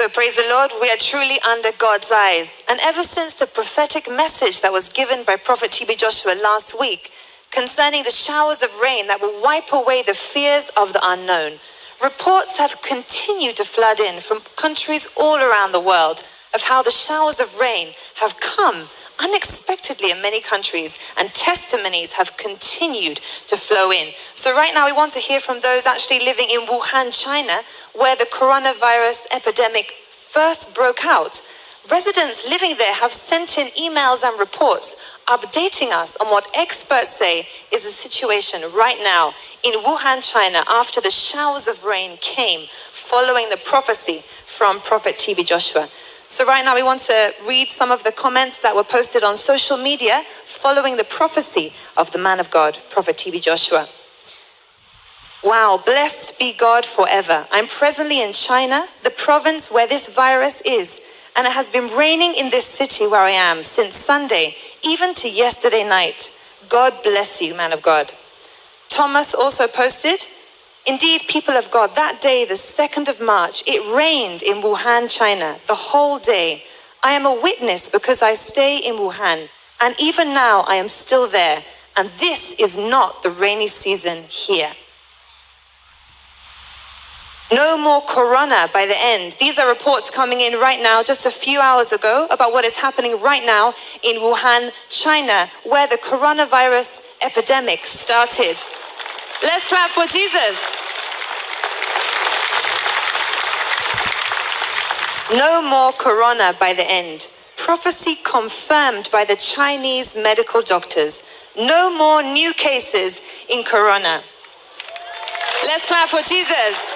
So praise the Lord, we are truly under God's eyes. And ever since the prophetic message that was given by Prophet TB Joshua last week concerning the showers of rain that will wipe away the fears of the unknown, reports have continued to flood in from countries all around the world of how the showers of rain have come unexpectedly in many countries, and testimonies have continued to flow in. So right now we want to hear from those actually living in Wuhan, China, where the coronavirus epidemic first broke out. Residents living there have sent in emails and reports updating us on what experts say is the situation right now in Wuhan, China, after the showers of rain came following the prophecy from Prophet TB Joshua. So right now we want to read some of the comments that were posted on social media following the prophecy of the man of God, Prophet TB Joshua. Wow, blessed be God forever. I'm presently in China, the province where this virus is, and it has been raining in this city where I am since Sunday, even to yesterday night. God bless you, man of God. Thomas also posted, indeed, people of God, that day, the 2nd of March, it rained in Wuhan, China, the whole day. I am a witness because I stay in Wuhan, and even now I am still there, and this is not the rainy season here. No more corona by the end. These are reports coming in right now, just a few hours ago, about what is happening right now in Wuhan, China, where the coronavirus epidemic started. Let's clap for Jesus. No more corona by the end. Prophecy confirmed by the Chinese medical doctors. No more new cases in corona. Let's clap for Jesus.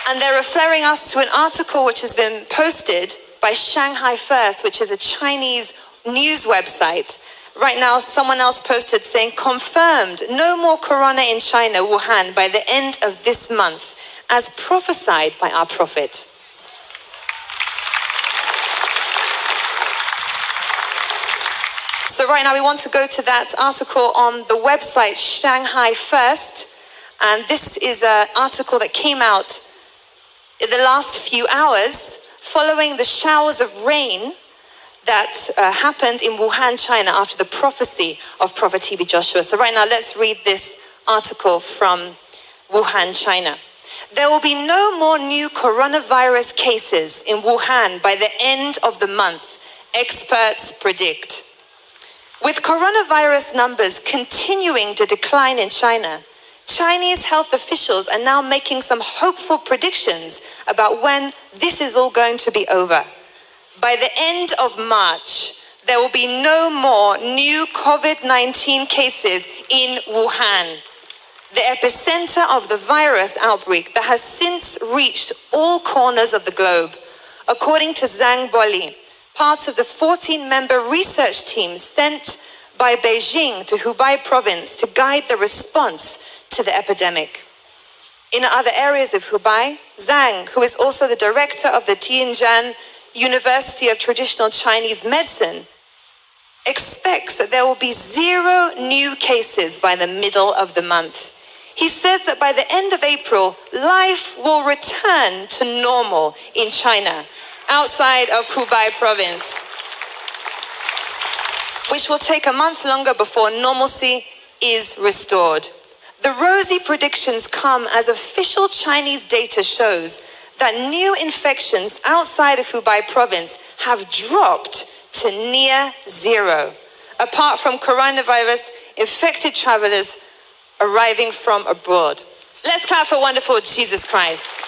And they're referring us to an article which has been posted by Shanghai First, which is a Chinese news website. Right now, someone else posted saying, confirmed, no more corona in China, Wuhan, by the end of this month, as prophesied by our prophet. So right now we want to go to that article on the website Shanghai First. And this is an article that came out in the last few hours following the showers of rain that happened in Wuhan, China, after the prophecy of Prophet TB Joshua. So right now, let's read this article from Wuhan, China. There will be no more new coronavirus cases in Wuhan by the end of the month, experts predict. With coronavirus numbers continuing to decline in China, Chinese health officials are now making some hopeful predictions about when this is all going to be over. By the end of March, there will be no more new COVID-19 cases in Wuhan, the epicenter of the virus outbreak that has since reached all corners of the globe. According to Zhang Boli, part of the 14-member research team sent by Beijing to Hubei province to guide the response to the epidemic. In other areas of Hubei, Zhang, who is also the director of the Tianjin University of Traditional Chinese Medicine, expects that there will be 0 new cases by the middle of the month. He says that by the end of April, life will return to normal in China, outside of Hubei province, which will take a month longer before normalcy is restored. The rosy predictions come as official Chinese data shows that new infections outside of Hubei province have dropped to near 0, apart from coronavirus infected travelers arriving from abroad. Let's clap for wonderful Jesus Christ.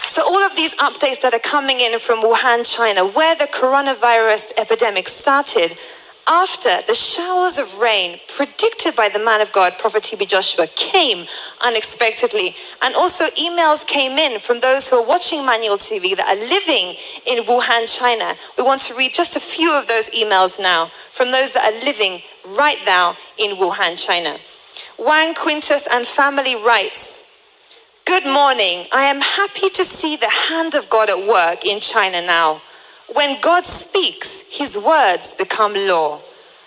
So all of these updates that are coming in from Wuhan, China, where the coronavirus epidemic started, after the showers of rain predicted by the man of God, Prophet TB Joshua, came unexpectedly. And also emails came in from those who are watching Manual TV that are living in Wuhan, China. We want to read just a few of those emails now from those that are living right now in Wuhan, China. Wang Quintus and family writes, good morning. I am happy to see the hand of God at work in China now. When God speaks, his words become law.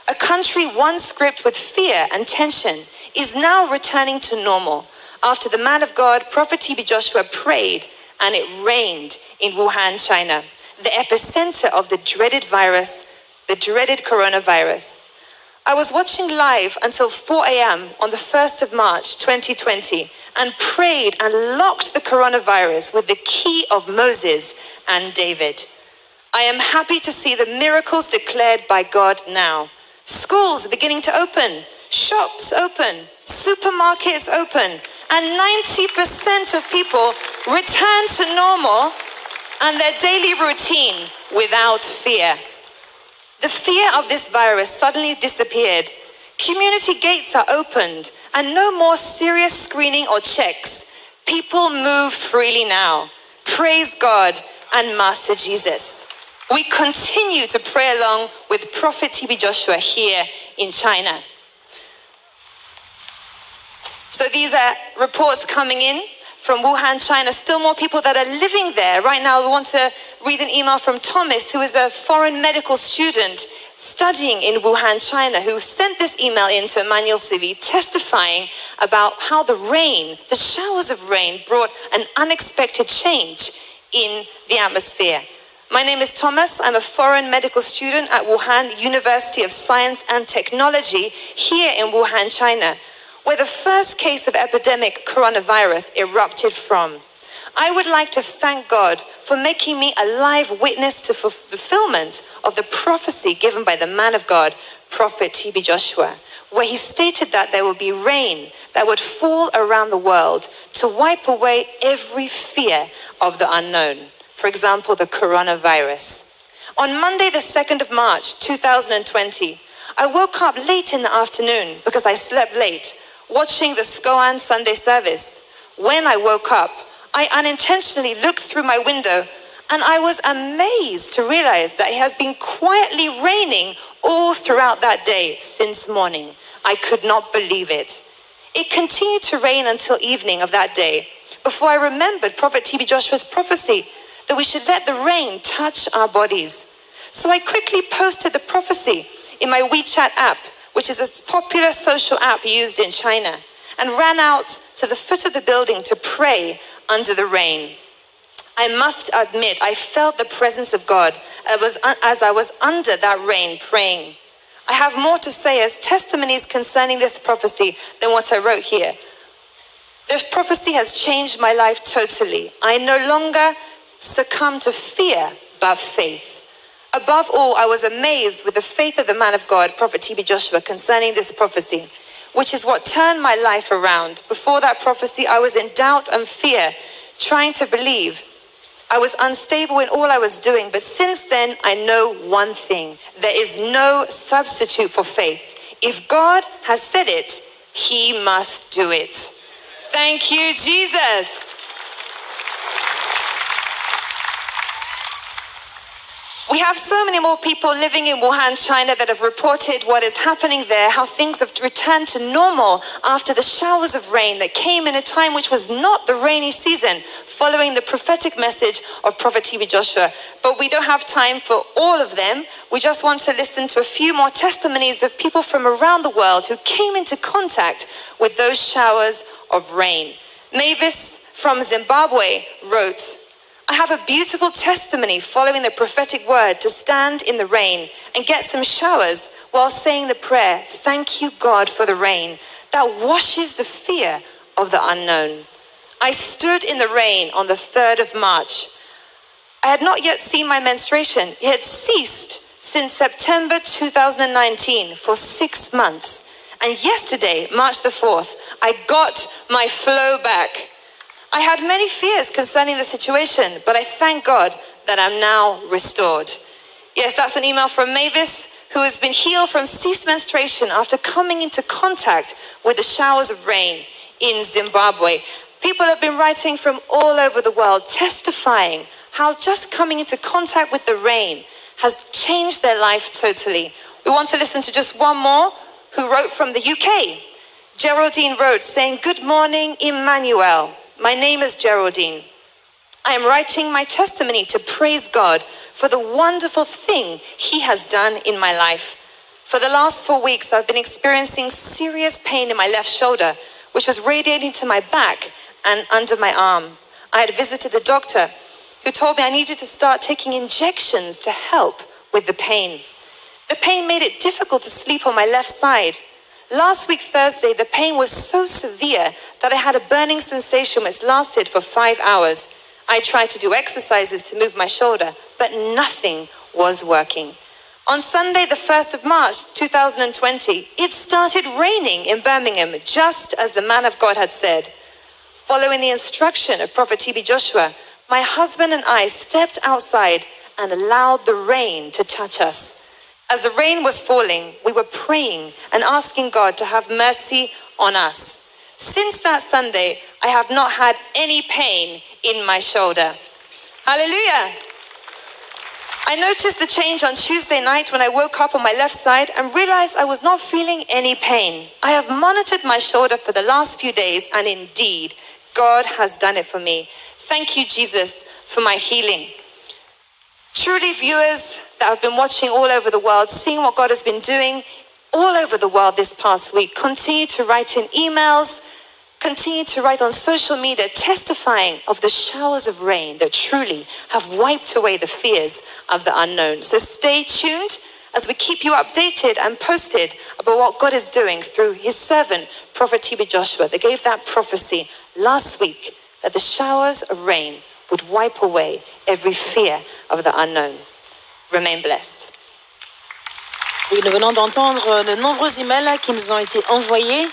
A country once gripped with fear and tension is now returning to normal after the man of God, Prophet TB Joshua, prayed and it rained in Wuhan, China, the epicenter of the dreaded virus, the dreaded coronavirus. I was watching live until 4 a.m. on the 1st of March, 2020, and prayed and locked the coronavirus with the key of Moses and David. I am happy to see the miracles declared by God now. Schools beginning to open, shops open, supermarkets open, and 90% of people return to normal and their daily routine without fear. The fear of this virus suddenly disappeared. Community gates are opened and no more serious screening or checks. People move freely now. Praise God and Master Jesus. We continue to pray along with Prophet TB Joshua here in China. So these are reports coming in from Wuhan, China. Still more people that are living there. Right now, we want to read an email from Thomas, who is a foreign medical student studying in Wuhan, China, who sent this email in to Emmanuel TV, testifying about how the rain, the showers of rain, brought an unexpected change in the atmosphere. My name is Thomas. I'm a foreign medical student at Wuhan University of Science and Technology here in Wuhan, China, where the first case of epidemic coronavirus erupted from. I would like to thank God for making me a live witness to fulfillment of the prophecy given by the man of God, Prophet TB Joshua, where he stated that there would be rain that would fall around the world to wipe away every fear of the unknown. For example, the coronavirus. On Monday, the 2nd of March, 2020, I woke up late in the afternoon because I slept late, watching the Skoan Sunday service. When I woke up, I unintentionally looked through my window and I was amazed to realize that it has been quietly raining all throughout that day since morning. I could not believe it. It continued to rain until evening of that day before I remembered Prophet TB Joshua's prophecy that we should let the rain touch our bodies. So I quickly posted the prophecy in my WeChat app, which is a popular social app used in China, and ran out to the foot of the building to pray under the rain. I must admit, I felt the presence of God as I was under that rain praying. I have more to say as testimonies concerning this prophecy than what I wrote here. This prophecy has changed my life totally. I no longer succumb to fear, but faith. Above all, I was amazed with the faith of the man of God, Prophet TB Joshua, concerning this prophecy, which is what turned my life around. Before that prophecy, I was in doubt and fear, trying to believe. I was unstable in all I was doing, but since then, I know one thing. There is no substitute for faith. If God has said it, he must do it. Thank you, Jesus. We have so many more people living in Wuhan, China that have reported what is happening there, how things have returned to normal after the showers of rain that came in a time which was not the rainy season, following the prophetic message of Prophet TB Joshua. But we don't have time for all of them. We just want to listen to a few more testimonies of people from around the world who came into contact with those showers of rain. Mavis from Zimbabwe wrote, I have a beautiful testimony following the prophetic word to stand in the rain and get some showers while saying the prayer, thank you God for the rain that washes the fear of the unknown. I stood in the rain on the 3rd of March. I had not yet seen my menstruation. It had ceased since September 2019 for 6 months. And yesterday, March the 4th, I got my flow back. I had many fears concerning the situation, but I thank God that I'm now restored. Yes, that's an email from Mavis, who has been healed from ceased menstruation after coming into contact with the showers of rain in Zimbabwe. People have been writing from all over the world, testifying how just coming into contact with the rain has changed their life totally. We want to listen to just one more who wrote from the UK. Geraldine wrote saying, good morning, Emmanuel. My name is Geraldine. I am writing my testimony to praise God for the wonderful thing he has done in my life. For the last 4 weeks, I've been experiencing serious pain in my left shoulder, which was radiating to my back and under my arm. I had visited the doctor, who told me I needed to start taking injections to help with the pain. The pain made it difficult to sleep on my left side. Last week, Thursday, the pain was so severe that I had a burning sensation which lasted for 5 hours. I tried to do exercises to move my shoulder, but nothing was working. On Sunday, the 1st of March, 2020, it started raining in Birmingham, just as the man of God had said. Following the instruction of Prophet TB Joshua, my husband and I stepped outside and allowed the rain to touch us. As the rain was falling, we were praying and asking God to have mercy on us. Since that Sunday, I have not had any pain in my shoulder. Hallelujah! I noticed the change on Tuesday night when I woke up on my left side and realized I was not feeling any pain. I have monitored my shoulder for the last few days, and indeed, God has done it for me. Thank you, Jesus, for my healing. Truly, viewers that have been watching all over the world, seeing what God has been doing all over the world this past week, continue to write in emails, continue to write on social media, testifying of the showers of rain that truly have wiped away the fears of the unknown. So stay tuned as we keep you updated and posted about what God is doing through his servant, Prophet TB Joshua, that gave that prophecy last week that the showers of rain would wipe away every fear of the unknown. Remain blessed. Oui, nous venons d'entendre de nombreux emails qui nous ont été envoyés,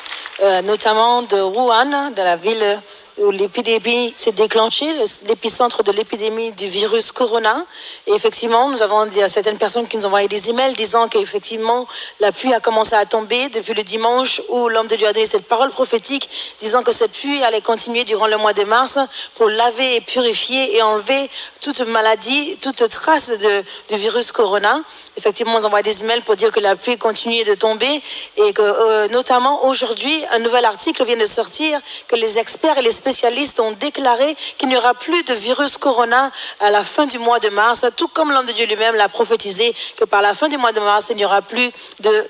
notamment de Wuhan, de la ville où l'épidémie s'est déclenchée, l'épicentre de l'épidémie du virus Corona. Et effectivement, nous avons dit à certaines personnes qui nous ont envoyé des emails disant qu'effectivement, la pluie a commencé à tomber depuis le dimanche où l'homme de Dieu a donné cette parole prophétique, disant que cette pluie allait continuer durant le mois de mars pour laver et purifier et enlever toute maladie, toute trace du virus Corona. Effectivement, on envoie des emails pour dire que la pluie continue de tomber et que notamment aujourd'hui, un nouvel article vient de sortir que les experts et les spécialistes ont déclaré qu'il n'y aura plus de virus Corona à la fin du mois de mars, tout comme l'homme de Dieu lui-même l'a prophétisé que par la fin du mois de mars, il n'y aura plus de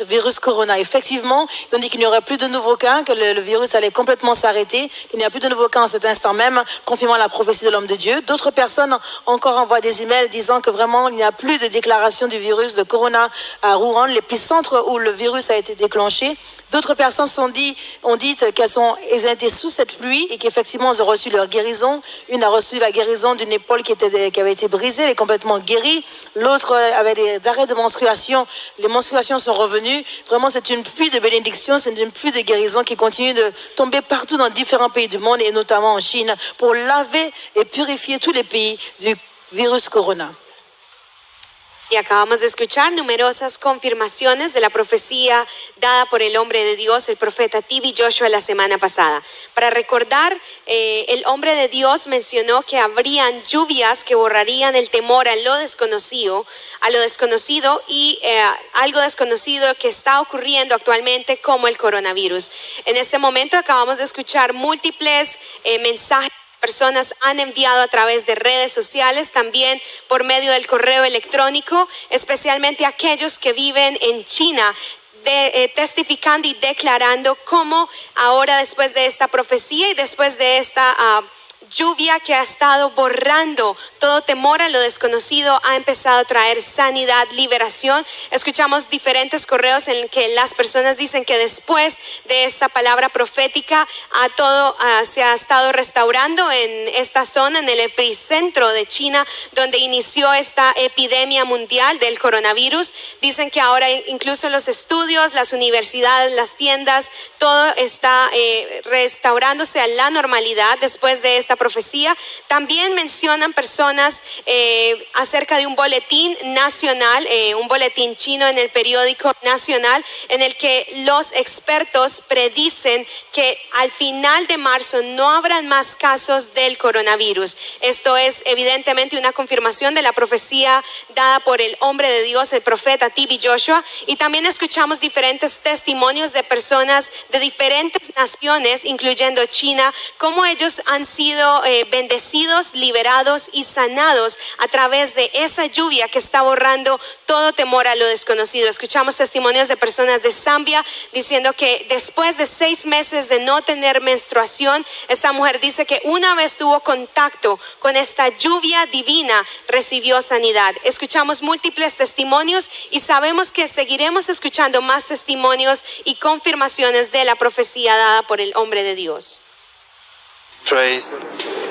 virus Corona. Effectivement, ils ont dit qu'il n'y aurait plus de nouveaux cas, que le virus allait complètement s'arrêter, qu'il n'y a plus de nouveaux cas en cet instant même, confirmant la prophétie de l'homme de Dieu. D'autres personnes encore envoient des emails disant que vraiment il n'y a plus de déclaration du virus de Corona à Wuhan, l'épicentre où le virus a été déclenché. D'autres personnes ont dit qu'elles ont été sous cette pluie et qu'effectivement elles ont reçu leur guérison. Une a reçu la guérison d'une épaule qui avait été brisée, elle est complètement guérie. L'autre avait des arrêts de menstruation, les menstruations sont revenues. Vraiment, c'est une pluie de bénédiction, c'est une pluie de guérison qui continue de tomber partout dans différents pays du monde et notamment en Chine pour laver et purifier tous les pays du virus Corona. Y acabamos de escuchar numerosas confirmaciones de la profecía dada por el hombre de Dios, el profeta TB Joshua, la semana pasada. Para recordar, el hombre de Dios mencionó que habrían lluvias que borrarían el temor a lo desconocido y algo desconocido que está ocurriendo actualmente como el coronavirus. En este momento acabamos de escuchar múltiples mensajes. Personas han enviado a través de redes sociales, también por medio del correo electrónico, especialmente aquellos que viven en China, testificando y declarando cómo ahora después de esta profecía y después de esta lluvia que ha estado borrando todo temor a lo desconocido, ha empezado a traer sanidad, liberación. Escuchamos diferentes correos en que las personas dicen que después de esta palabra profética todo se ha estado restaurando en esta zona, en el epicentro de China, donde inició esta epidemia mundial del coronavirus. Dicen que ahora incluso los estudios, las universidades, las tiendas, todo está restaurándose a la normalidad después de esta profecía. También mencionan personas acerca de un boletín nacional, un boletín chino en el periódico nacional, en el que los expertos predicen que al final de marzo no habrán más casos del coronavirus. Esto es evidentemente una confirmación de la profecía dada por el hombre de Dios, el profeta TB Joshua. Y también escuchamos diferentes testimonios de personas de diferentes naciones, incluyendo China, cómo ellos han sido siendo bendecidos, liberados y sanados a través de esa lluvia que está borrando todo temor a lo desconocido. Escuchamos testimonios de personas de Zambia diciendo que después de 6 meses de no tener menstruación, esa mujer dice que una vez tuvo contacto con esta lluvia divina, recibió sanidad. Escuchamos múltiples testimonios y sabemos que seguiremos escuchando más testimonios y confirmaciones de la profecía dada por el hombre de Dios. Praise the Lord.